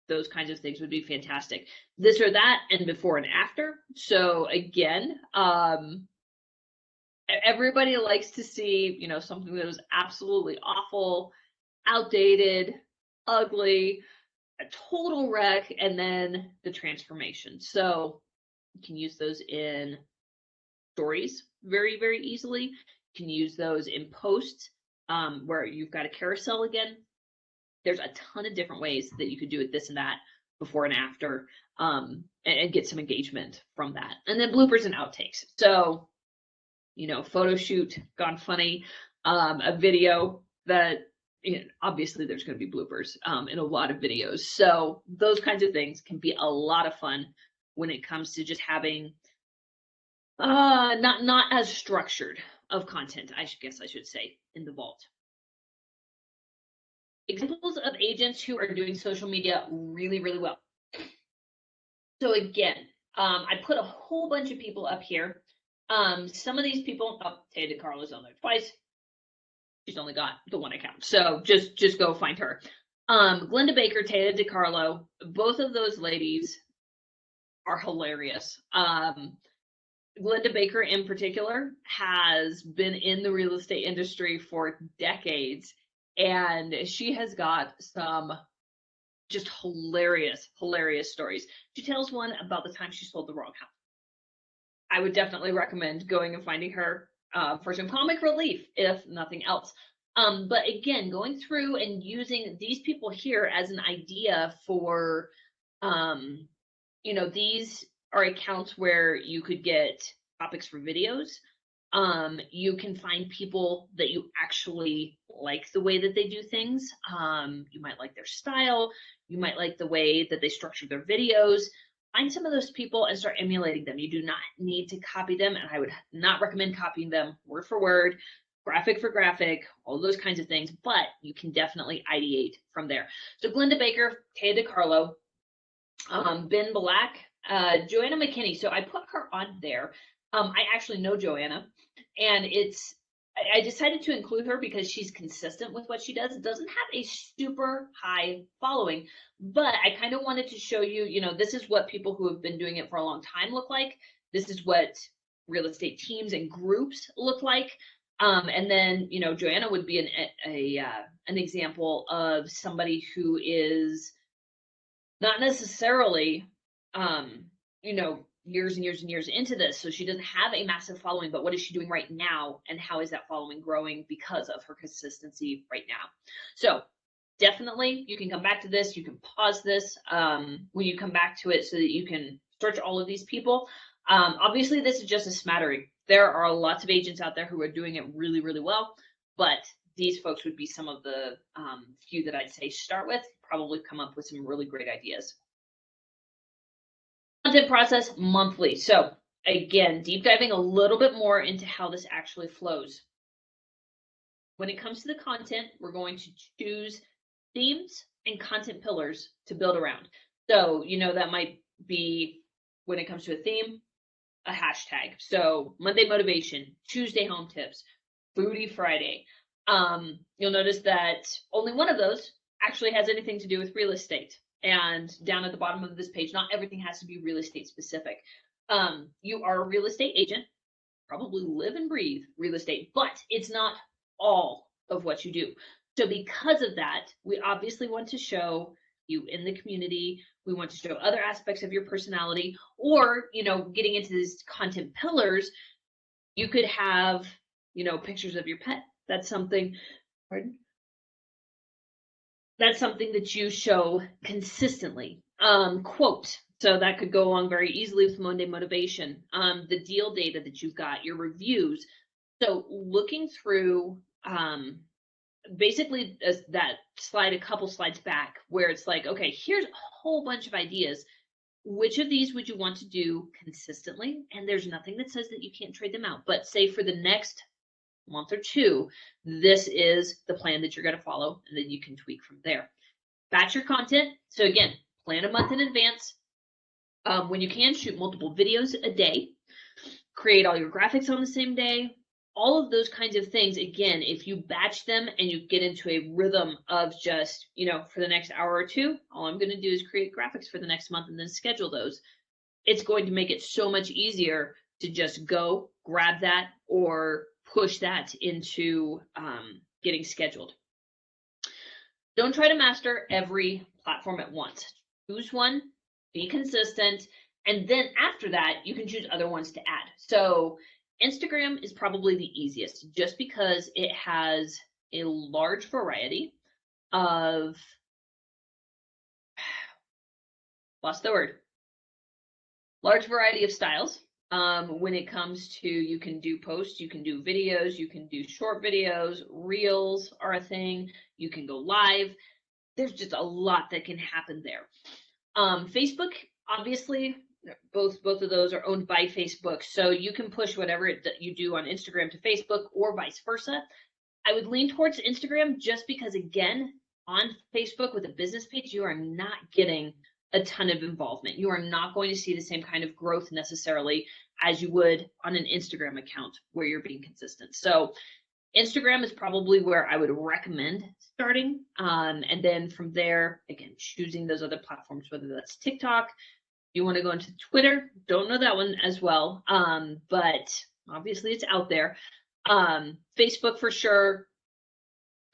Those kinds of things would be fantastic. This or that and before and after. So again, everybody likes to see, something that was absolutely awful, outdated, ugly, a total wreck, and then the transformation. So you can use those in stories very, very easily. You can use those in posts where you've got a carousel again. There's a ton of different ways that you could do it, this and that, before and after, and get some engagement from that. And then bloopers and outtakes. So, photo shoot gone funny, a video that, obviously there's going to be bloopers in a lot of videos. So those kinds of things can be a lot of fun when it comes to just having not as structured of content, I guess I should say, in the vault. Examples of agents who are doing social media really, really well. So again, I put a whole bunch of people up here. Some of these people, Taya DeCarlo's on there twice. She's only got the one account, so just go find her. Glenda Baker, Taya DeCarlo, both of those ladies are hilarious. Glenda Baker in particular has been in the real estate industry for decades, and she has got some just hilarious stories. She tells one about the time she sold the wrong house. I would definitely recommend going and finding her for some comic relief, if nothing else. But again, going through and using these people here as an idea for, these are accounts where you could get topics for videos. You can find people that you actually like the way that they do things. You might like their style. You might like the way that they structure their videos. Find some of those people and start emulating them. You do not need to copy them, and I would not recommend copying them word for word, graphic for graphic, all those kinds of things, but you can definitely ideate from there. So Glenda Baker, Taya DeCarlo, Ben Black, Joanna McKinney. So I put her on there. I actually know Joanna, and I decided to include her because she's consistent with what she does. It doesn't have a super high following, but I kind of wanted to show you, this is what people who have been doing it for a long time look like. This is what real estate teams and groups look like. And then, Joanna would be an example of somebody who is not necessarily, years and years and years into this, so she doesn't have a massive following, but what is she doing right now, and how is that following growing because of her consistency right now? So definitely you can come back to this, you can pause this when you come back to it so that you can search all of these people. Obviously this is just a smattering. There are lots of agents out there who are doing it really, really well, but these folks would be some of the few that I'd say start with, probably come up with some really great ideas. Content process monthly. So again, deep diving a little bit more into how this actually flows. When it comes to the content, we're going to choose themes and content pillars to build around. So, that might be, when it comes to a theme, a hashtag. So Monday motivation, Tuesday home tips, Foodie Friday. You'll notice that only one of those actually has anything to do with real estate. And down at the bottom of this page, not everything has to be real estate specific. You are a real estate agent, probably live and breathe real estate, but it's not all of what you do. So because of that, we obviously want to show you in the community. We want to show other aspects of your personality, or, getting into these content pillars, you could have, pictures of your pet. That's something, pardon? That's something that you show consistently. Quote. So that could go along very easily with Monday motivation. The deal data that you've got, your reviews. So looking through basically that slide, a couple slides back, where it's like, okay, here's a whole bunch of ideas. Which of these would you want to do consistently? And there's nothing that says that you can't trade them out. But say for the next month or two, this is the plan that you're going to follow, and then you can tweak from there. Batch your content. So again, plan a month in advance. When you can, shoot multiple videos a day. Create all your graphics on the same day. All of those kinds of things, again, if you batch them and you get into a rhythm of just, for the next hour or two, all I'm going to do is create graphics for the next month and then schedule those. It's going to make it so much easier to just go grab that or push that into getting scheduled. Don't try to master every platform at once. Choose one, be consistent, and then after that, you can choose other ones to add. So Instagram is probably the easiest, just because it has a large variety of, large variety of styles. When it comes to, you can do posts, you can do videos, you can do short videos, reels are a thing, you can go live. There's just a lot that can happen there. Facebook, obviously, both of those are owned by Facebook, so you can push whatever you do on Instagram to Facebook or vice versa. I would lean towards Instagram just because, again, on Facebook with a business page, you are not getting a ton of involvement. You are not going to see the same kind of growth necessarily as you would on an Instagram account where you're being consistent. So Instagram is probably where I would recommend starting. And then from there, again, choosing those other platforms, whether that's TikTok, you want to go into Twitter, don't know that one as well, but obviously it's out there. Facebook for sure.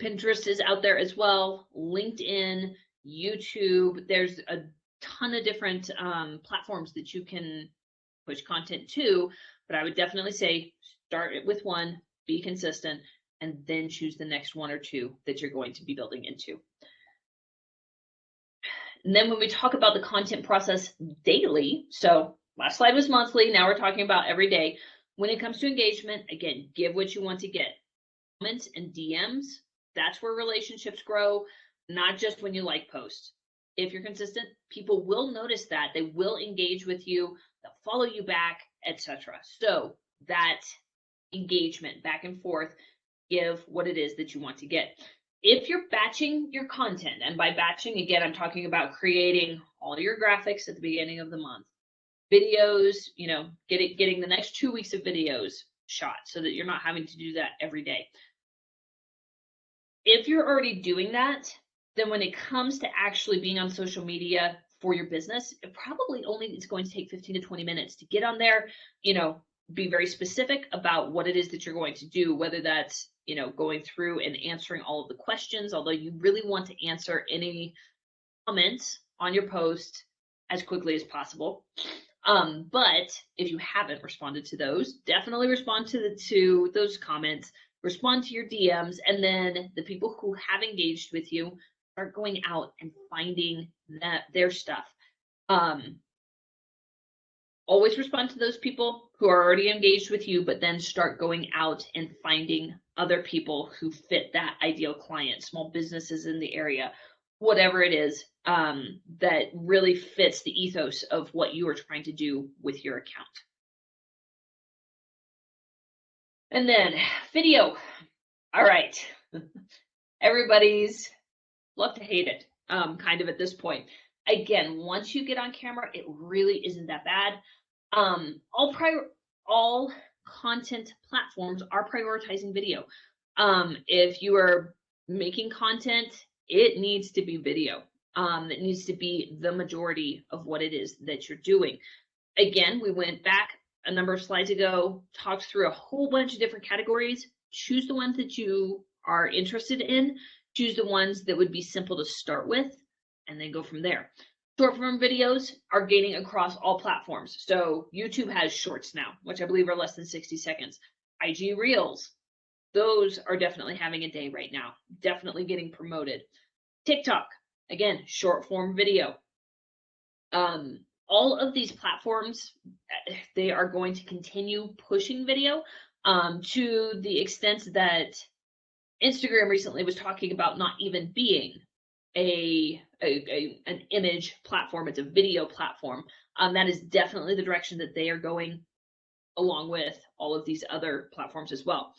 Pinterest is out there as well. LinkedIn, YouTube, there's a ton of different platforms that you can push content to, but I would definitely say start with one, be consistent, and then choose the next one or two that you're going to be building into. And then when we talk about the content process daily, so last slide was monthly, now we're talking about every day. When it comes to engagement, again, give what you want to get. Comments and DMs, that's where relationships grow, not just when you like posts. If you're consistent, people will notice that. They will engage with you, they'll follow you back, etc. So that engagement back and forth, give what it is that you want to get. If you're batching your content, and by batching, again, I'm talking about creating all your graphics at the beginning of the month, videos, getting the next 2 weeks of videos shot so that you're not having to do that every day. If you're already doing that, then when it comes to actually being on social media for your business, it probably only is going to take 15 to 20 minutes to get on there, be very specific about what it is that you're going to do, whether that's, going through and answering all of the questions, although you really want to answer any comments on your post as quickly as possible. But if you haven't responded to those, definitely respond to those comments, respond to your DMs, and then the people who have engaged with you start going out and finding their stuff. Always respond to those people who are already engaged with you, but then start going out and finding other people who fit that ideal client, small businesses in the area, whatever it is, that really fits the ethos of what you are trying to do with your account. And then video. All right. Everybody's love to hate it, kind of at this point. Again, once you get on camera, it really isn't that bad. All content platforms are prioritizing video. If you are making content, it needs to be video. It needs to be the majority of what it is that you're doing. Again, we went back a number of slides ago, talked through a whole bunch of different categories. Choose the ones that you are interested in. Choose the ones that would be simple to start with, and then go from there. Short form videos are gaining across all platforms. So YouTube has shorts now, which I believe are less than 60 seconds. IG Reels, those are definitely having a day right now, definitely getting promoted. TikTok, again, short form video. All of these platforms, they are going to continue pushing video, to the extent that Instagram recently was talking about not even being an image platform. It's a video platform. That is definitely the direction that they are going, along with all of these other platforms as well.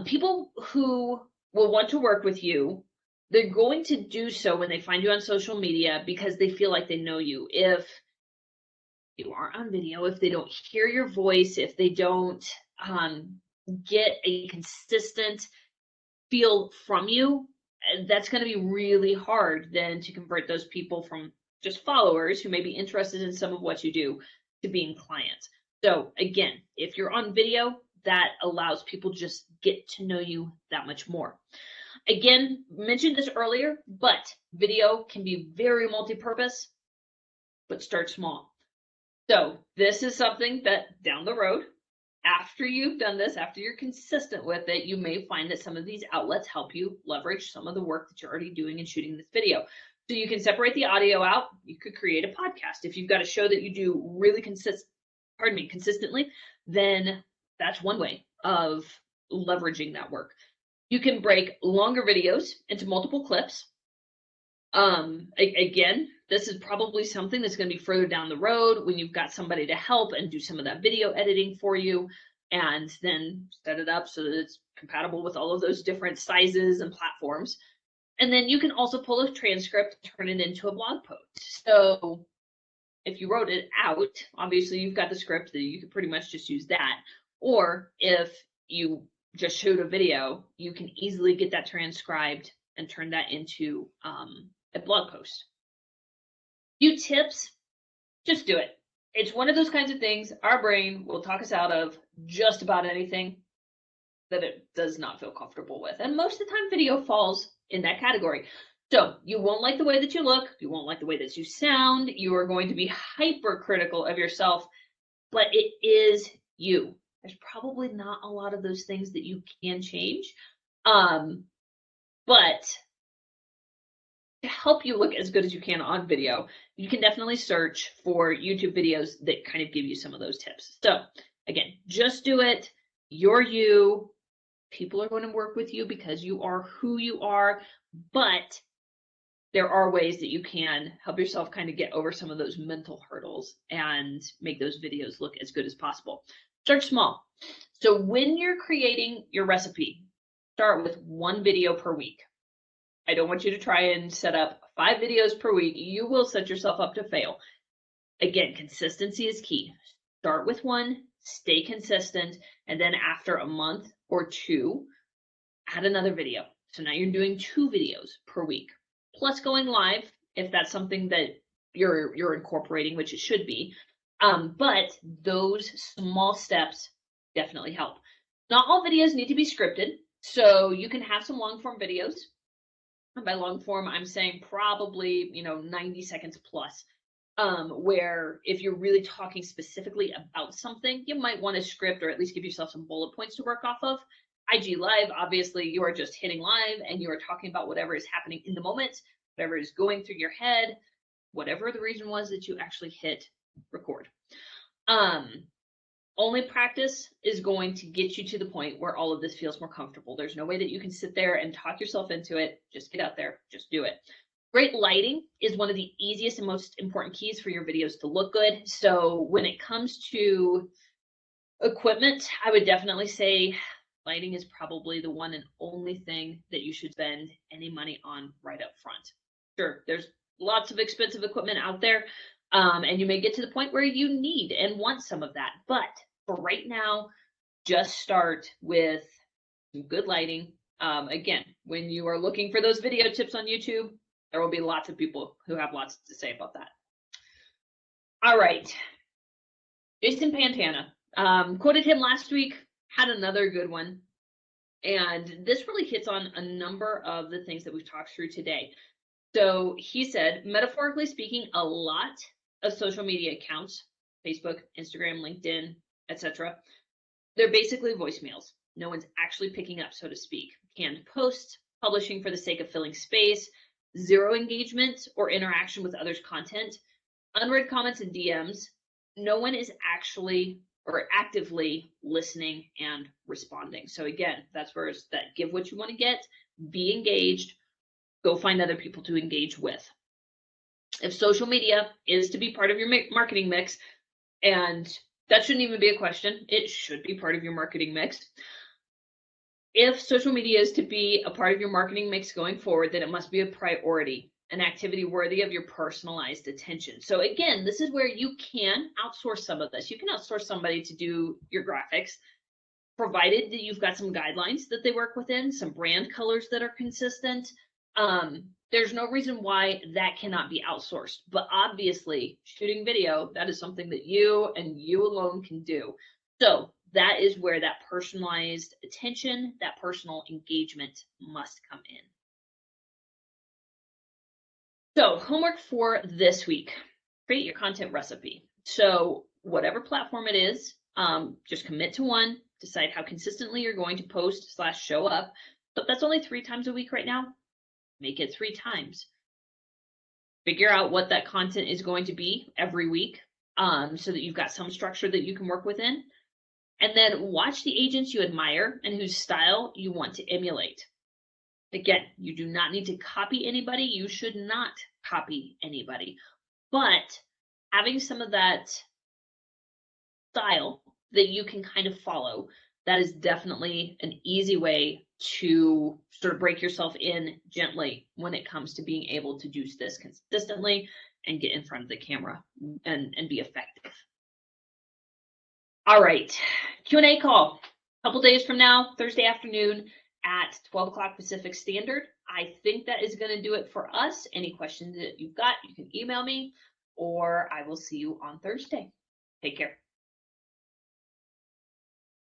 People who will want to work with you, they're going to do so when they find you on social media because they feel like they know you. If you aren't on video, if they don't hear your voice, if they don't get a consistent feel from you, that's going to be really hard then to convert those people from just followers who may be interested in some of what you do to being clients. So again, if you're on video, that allows people just get to know you that much more. Again, mentioned this earlier, but video can be very multi-purpose, but start small. So this is something that down the road, after you've done this, after you're consistent with it, you may find that some of these outlets help you leverage some of the work that you're already doing in shooting this video. So you can separate the audio out. You could create a podcast. If you've got a show that you do really consistently, then that's one way of leveraging that work. You can break longer videos into multiple clips. Again, this is probably something that's going to be further down the road when you've got somebody to help and do some of that video editing for you, and then set it up so that it's compatible with all of those different sizes and platforms. And then you can also pull a transcript, turn it into a blog post. So if you wrote it out, obviously you've got the script that you could pretty much just use that. Or if you just showed a video, you can easily get that transcribed and turn that into a blog post. Few tips, just do it. It's one of those kinds of things our brain will talk us out of just about anything that it does not feel comfortable with. And most of the time video falls in that category. So you won't like the way that you look, you won't like the way that you sound, you are going to be hypercritical of yourself, but it is you. There's probably not a lot of those things that you can change. But to help you look as good as you can on video, you can definitely search for YouTube videos that kind of give you some of those tips. So again, just do it. You're you. People are going to work with you because you are who you are, but there are ways that you can help yourself kind of get over some of those mental hurdles and make those videos look as good as possible. Start small. So when you're creating your recipe, start with 1 video per week. I don't want you to try and set up 5 videos per week. You will set yourself up to fail. Again, consistency is key. Start with 1, stay consistent, and then after a month or 2, add another video. So now you're doing 2 videos per week, plus going live if that's something that you're incorporating, which it should be. But those small steps definitely help. Not all videos need to be scripted, so you can have some long form videos. And by long form, I'm saying probably 90 seconds plus. where if you're really talking specifically about something, you might want to script or at least give yourself some bullet points to work off of. IG Live, obviously, you are just hitting live and you are talking about whatever is happening in the moment, whatever is going through your head, whatever the reason was that you actually hit record. Only practice is going to get you to the point where all of this feels more comfortable. There's no way that you can sit there and talk yourself into it. Just get out there, just do it. Great lighting is one of the easiest and most important keys for your videos to look good. So when it comes to equipment, I would definitely say lighting is probably the one and only thing that you should spend any money on right up front. Sure, there's lots of expensive equipment out there, and you may get to the point where you need and want some of that. But for right now, just start with some good lighting. Again, when you are looking for those video tips on YouTube, there will be lots of people who have lots to say about that. All right, Jason Pantana. Quoted him last week, had another good one. And this really hits on a number of the things that we've talked through today. So he said, metaphorically speaking, a lot of social media accounts, Facebook, Instagram, LinkedIn, etc., they're basically voicemails. No one's actually picking up, so to speak. Canned posts, publishing for the sake of filling space, zero engagement or interaction with others' content, unread comments and DMs. No one is actually or actively listening and responding. So again, that's where it's that give what you want to get, be engaged, go find other people to engage with. If social media is to be part of your marketing mix, and that shouldn't even be a question, it should be part of your marketing mix. If social media is to be a part of your marketing mix going forward, then it must be a priority, an activity worthy of your personalized attention. So again, this is where you can outsource some of this. You can outsource somebody to do your graphics, provided that you've got some guidelines that they work within, some brand colors that are consistent. There's no reason why that cannot be outsourced. But obviously, shooting video, that is something that you and you alone can do. So that is where that personalized attention, that personal engagement must come in. So homework for this week, create your content recipe. So whatever platform it is, just commit to one, decide how consistently you're going to post / show up. But that's only 3 times a week right now. Make it 3 times. Figure out what that content is going to be every week, so that you've got some structure that you can work within. And then watch the agents you admire and whose style you want to emulate. Again, you do not need to copy anybody. You should not copy anybody. But having some of that style that you can kind of follow, that is definitely an easy way to sort of break yourself in gently when it comes to being able to do this consistently and get in front of the camera and be effective. All right, Q&A call. A couple days from now, Thursday afternoon at 12 o'clock Pacific Standard. I think that is going to do it for us. Any questions that you've got, you can email me, or I will see you on Thursday. Take care.